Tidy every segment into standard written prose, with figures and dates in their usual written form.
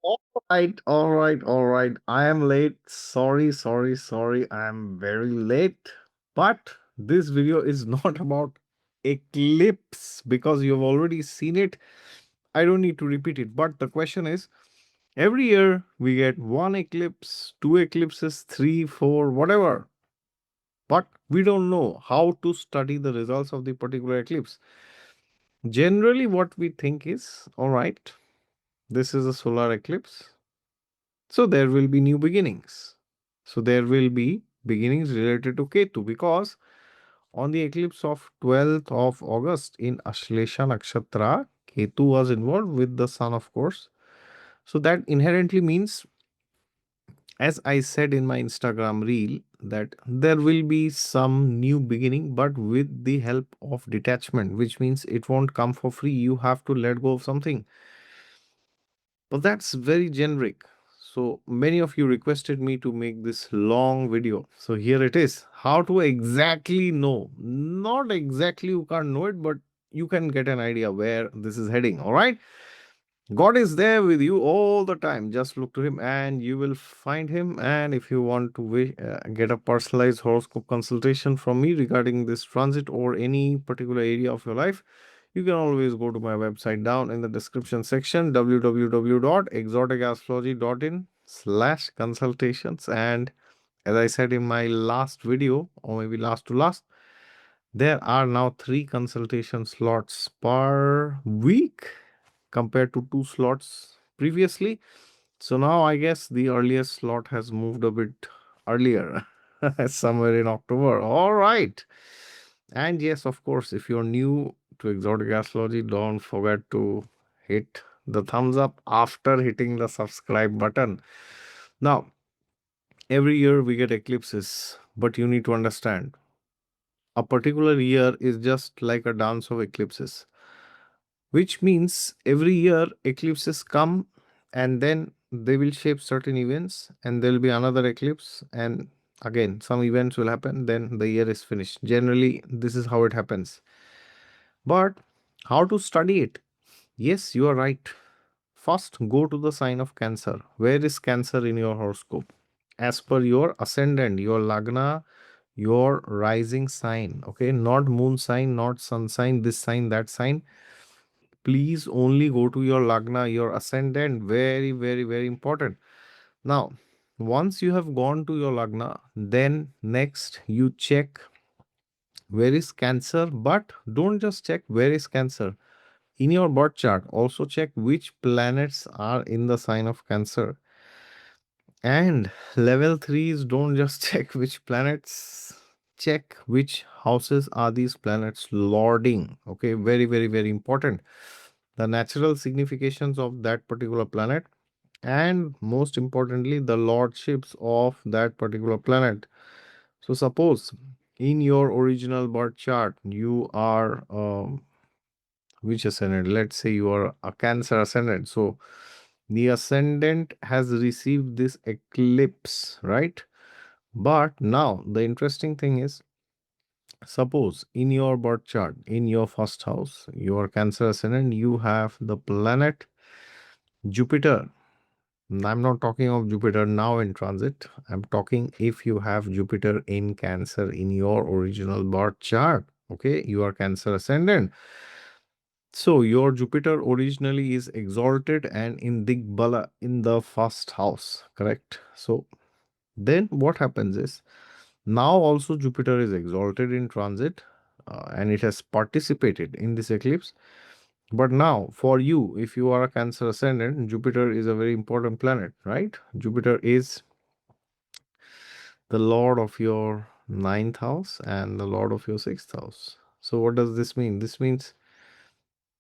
All all right. I am late. Sorry. I am very late. But this video is not about eclipse because you've already seen it. I don't need to repeat it. But the question is every year we get one eclipse, two eclipses, three, four, whatever. But we don't know how to study the results of the particular eclipse. Generally, what we think is all right, this is a solar eclipse. So there will be new beginnings. So there will be beginnings related to Ketu because on the eclipse of 12th of August in Ashlesha Nakshatra, Ketu was involved with the sun, of course. So that inherently means, as I said in my Instagram reel, that there will be some new beginning, but with the help of detachment, which means it won't come for free. You have to let go of something. But that's very generic. So many of you requested me to make this long video. So here it is. How to exactly know. Not exactly you can't know it, but you can get an idea where this is heading. All right. God is there with you all the time. Just look to Him and you will find Him. And if you want to get a personalized horoscope consultation from me regarding this transit or any particular area of your life, you can always go to my website down in the description section www.exoticastrology.in/consultations. And as I said in my last video, or maybe last to last, there are now 3 consultation slots per week compared to 2 slots previously. So now I guess the earliest slot has moved a bit earlier, somewhere in October. All right. And yes, of course, if you're new to Exotic Astrology, don't forget to hit the thumbs up after hitting the subscribe button. Now, every year we get eclipses, but you need to understand a particular year is just like a dance of eclipses, which means every year eclipses come and then they will shape certain events and there will be another eclipse and again some events will happen, then the year is finished. Generally this is how it happens. But how to study it? Yes, you are right. First, go to the sign of Cancer. Where is Cancer in your horoscope? As per your ascendant, your lagna, your rising sign. Okay, not moon sign, not sun sign, this sign, that sign. Please only go to your lagna, your ascendant. Very important. Now, once you have gone to your lagna, then next you check where is Cancer, but don't just check where is Cancer. In your birth chart, also check which planets are in the sign of Cancer. And level 3 is don't just check which planets, check which houses are these planets lording. Okay, very important. The natural significations of that particular planet, and most importantly, the lordships of that particular planet. So, suppose in your original birth chart, you are which ascendant? Let's say you are a Cancer ascendant. So, the ascendant has received this eclipse, right? But now the interesting thing is, suppose in your birth chart, in your first house, your Cancer ascendant, you have the planet Jupiter. I'm not talking of Jupiter now in transit. I'm talking if you have Jupiter in Cancer in your original birth chart. Okay, you are Cancer ascendant. So your Jupiter originally is exalted and in Digbala in the first house, correct? So then what happens is now also Jupiter is exalted in transit and it has participated in this eclipse. But now for you, if you are a Cancer ascendant, Jupiter is a very important planet, right? Jupiter is the lord of your ninth house and the lord of your sixth house. So what does this mean? This means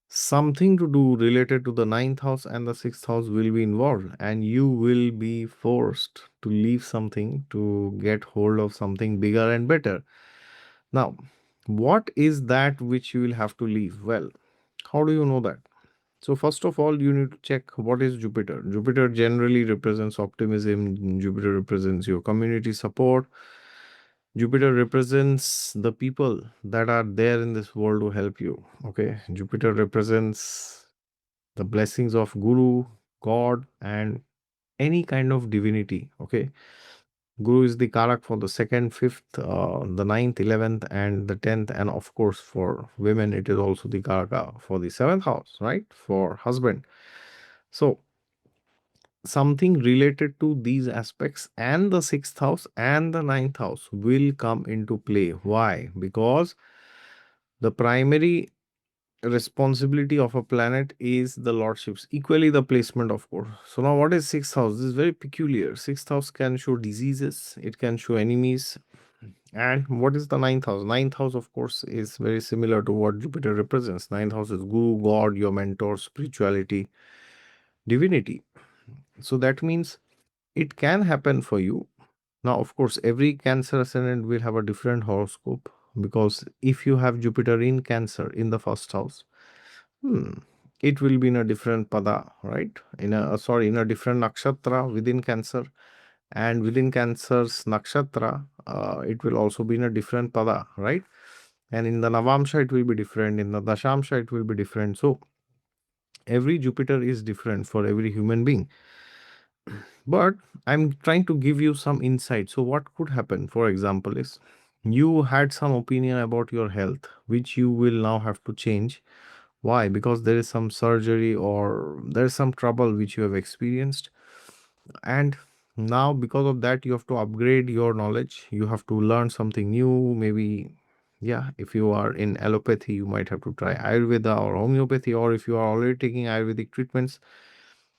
something to do related to the ninth house and the sixth house will be involved, and you will be forced to leave something to get hold of something bigger and better. Now, what is that which you will have to leave? Well, how do you know that? So, first of all, you need to check what is Jupiter. Jupiter generally represents optimism, Jupiter represents your community support. Jupiter represents the people that are there in this world to help you. Okay. Jupiter represents the blessings of Guru. god, and any kind of divinity. Okay, Guru is the Karak for the second, fifth, the ninth, 11th, and the 10th. And of course, for women, it is also the Karaka for the seventh house, right? For husband. So, something related to these aspects and the sixth house and the ninth house will come into play. Why? Because the primary responsibility of a planet is the lordships, equally the placement, of course. So now what is sixth house? This is very peculiar. Sixth house can show diseases, it can show enemies. And what is the ninth house? Ninth house, of course, is very similar to what Jupiter represents. Ninth house is guru, god, your mentor, spirituality, divinity. So that means it can happen for you. Now, of course, every Cancer ascendant will have a different horoscope, because if you have Jupiter in Cancer in the first house, Hmm. It will be in a different pada, right? In a different nakshatra within Cancer, and within Cancer's nakshatra, it will also be in a different pada, right? And in the Navamsha, it will be different. In the Dashamsha, it will be different. So every Jupiter is different for every human being. But I'm trying to give you some insight. So what could happen, for example, is you had some opinion about your health, which you will now have to change. Why? Because there is some surgery or there is some trouble which you have experienced. And now, because of that, you have to upgrade your knowledge. You have to learn something new. Maybe, yeah, if you are in allopathy, you might have to try Ayurveda or homeopathy. Or if you are already taking Ayurvedic treatments,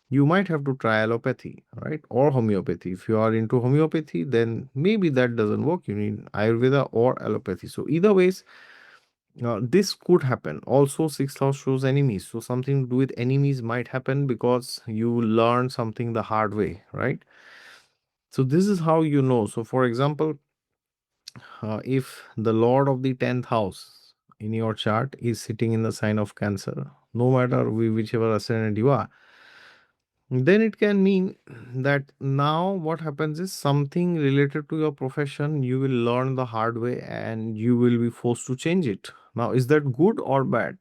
you might have to try allopathy, right? Or homeopathy. If you are into homeopathy, then maybe that doesn't work. You need Ayurveda or allopathy. So, either ways, this could happen. Also, sixth house shows enemies. So, something to do with enemies might happen because you learn something the hard way, right? So, this is how you know. So, for example, if the Lord of the 10th house in your chart is sitting in the sign of Cancer, no matter whichever ascendant you are, then it can mean that now what happens is something related to your profession you will learn the hard way and you will be forced to change it. Now, is that good or bad?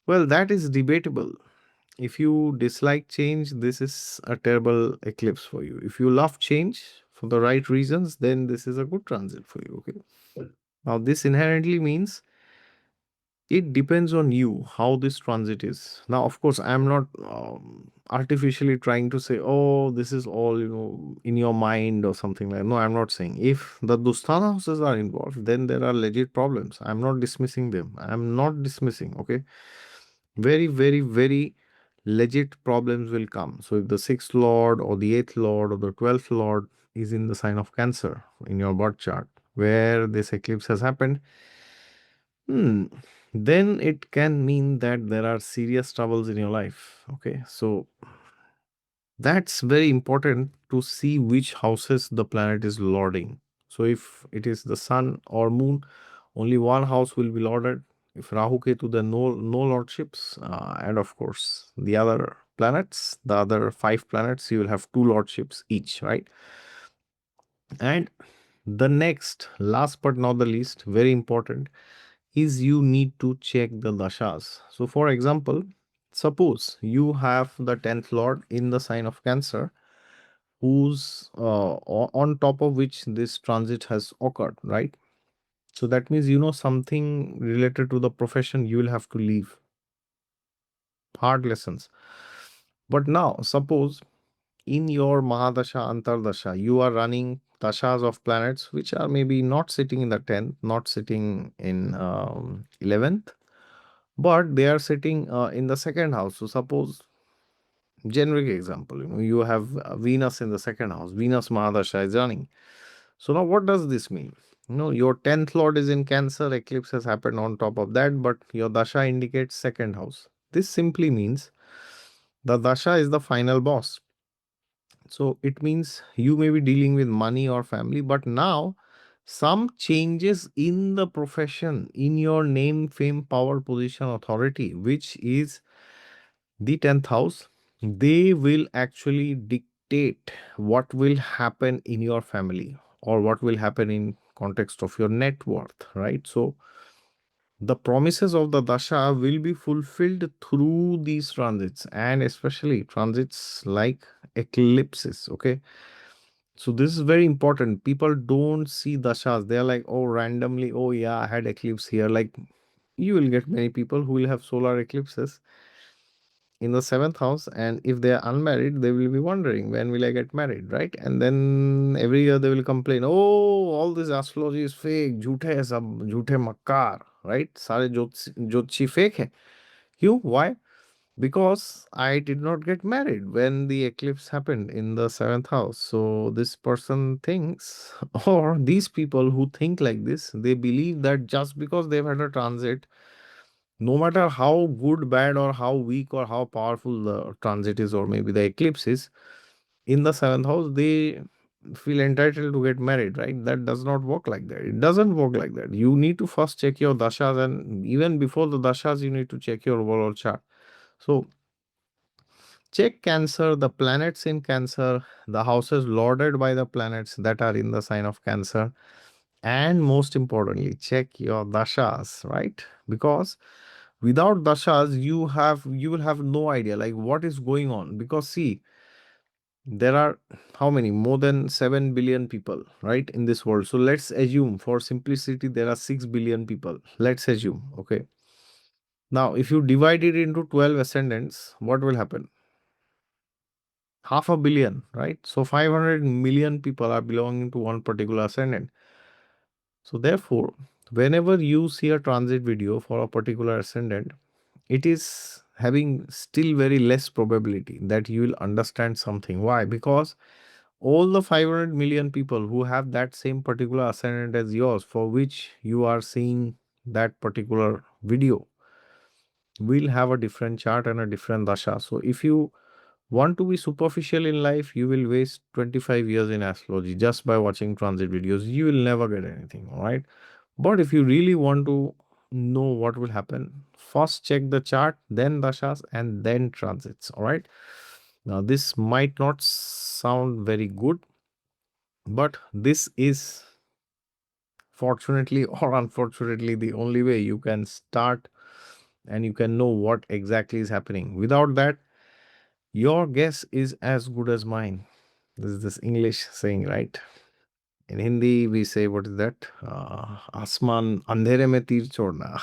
Well, that is debatable. If you dislike change, this is a terrible eclipse for you. If you love change for the right reasons, then this is a good transit for you. Okay. Now, this inherently means it depends on you how this transit is. Now, of course, I'm not artificially trying to say, oh, this is all, in your mind or something like that. No, I'm not saying. If the Dusthana houses are involved, then there are legit problems. I'm not dismissing them. I'm not dismissing. Okay. Very, very, very legit problems will come. So, if the sixth lord or the eighth lord or the 12th lord is in the sign of Cancer in your birth chart, where this eclipse has happened, Hmm. Then it can mean that there are serious troubles in your life. Okay. So that's very important to see which houses the planet is lording. So if it is the sun or moon, only one house will be lorded. If Rahu Ketu, then no lordships. And of course, the other planets, the other five planets, you will have two lordships each, right? And the next, last but not the least, very important, is you need to check the dashas. So, for example, suppose you have the 10th lord in the sign of Cancer, who's on top of which this transit has occurred, right? So, that means something related to the profession you will have to leave. Hard lessons. But now, suppose in your Mahadasha, Antardasha, you are running dashas of planets which are maybe not sitting in the 10th, not sitting in 11th, but they are sitting in the second house. So, suppose, generic example, you have Venus in the second house, Venus Mahadasha is running. So, now what does this mean? Your 10th lord is in Cancer, eclipse has happened on top of that, but your dasha indicates second house. This simply means the dasha is the final boss. So it means you may be dealing with money or family, but now some changes in the profession, in your name, fame, power, position, authority, which is the 10th house, they will actually dictate what will happen in your family or what will happen in context of your net worth, right? So the promises of the dasha will be fulfilled through these transits, and especially transits like eclipses. Okay, so this is very important. People don't see dashas. They're like, oh, randomly, oh yeah, I had eclipse here. Like, you will get many people who will have solar eclipses in the seventh house, and if they are unmarried, they will be wondering, when will I get married, right? And then every year they will complain, oh, all this astrology is fake, jhoot hai sab, jhoot hai makkar, right? Sare jyotshi fake hai. You why? Because I did not get married when the eclipse happened in the seventh house. So this person thinks, or these people who think like this, they believe that just because they've had a transit, no matter how good, bad, or how weak or how powerful the transit is, or maybe the eclipse is in the seventh house, they feel entitled to get married, right? That does not work like that. It doesn't work like that. You need to first check your dashas, and even before the dashas, you need to check your overall chart. So, check Cancer, the planets in Cancer, the houses lorded by the planets that are in the sign of Cancer, and most importantly, check your dashas, right? Because without dashas, you will have no idea like what is going on. Because see, there are how many? More than 7 billion people, right, in this world. So let's assume for simplicity there are 6 billion people. Let's assume, okay. Now, if you divide it into 12 ascendants, what will happen? Half a billion, right? So 500 million people are belonging to one particular ascendant. So therefore, whenever you see a transit video for a particular ascendant, it is having still very less probability that you will understand something. Why? Because all the 500 million people who have that same particular ascendant as yours, for which you are seeing that particular video, will have a different chart and a different dasha. So if you want to be superficial in life, you will waste 25 years in astrology just by watching transit videos. You will never get anything, all right? But if you really want to know what will happen, first check the chart, then dashas, and then transits, all right? Now, this might not sound very good, but this is fortunately or unfortunately the only way you can start and you can know what exactly is happening. Without that, your guess is as good as mine. This is this English saying, right? In Hindi, we say, what is that? Asman andhere mein tir chodna.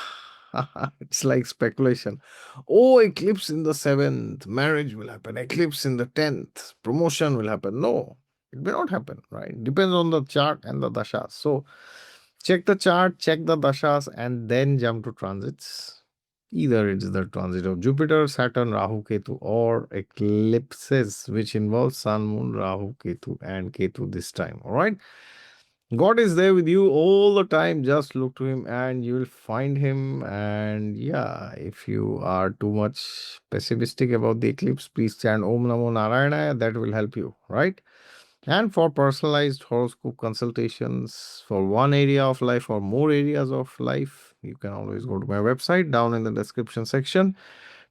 It's like speculation. Oh, eclipse in the seventh, marriage will happen. Eclipse in the 10th, promotion will happen. No, it may not happen, right? Depends on the chart and the dashas. So, check the chart, check the dashas, and then jump to transits. Either it's the transit of Jupiter, Saturn, Rahu, Ketu, or eclipses, which involves Sun, Moon, Rahu, Ketu, and Ketu this time. All right. God is there with you all the time. Just look to Him and you will find Him. And yeah, if you are too much pessimistic about the eclipse, please chant Om Namo Narayana. That will help you, right? And for personalized horoscope consultations for one area of life or more areas of life, you can always go to my website down in the description section,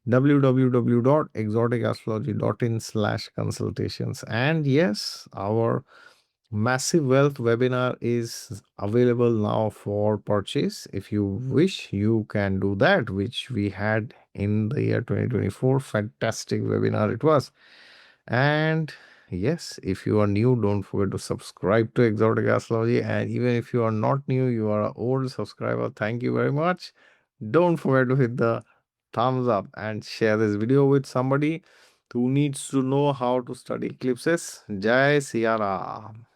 www.exoticastrology.in/consultations. And yes, our Massive Wealth webinar is available now for purchase. If you wish, you can do that, which we had in the year 2024. Fantastic webinar it was. And yes, if you are new, don't forget to subscribe to Exotic Astrology. And even if you are not new, you are an old subscriber, thank you very much. Don't forget to hit the thumbs up and share this video with somebody who needs to know how to study eclipses. Jai Siya Ram.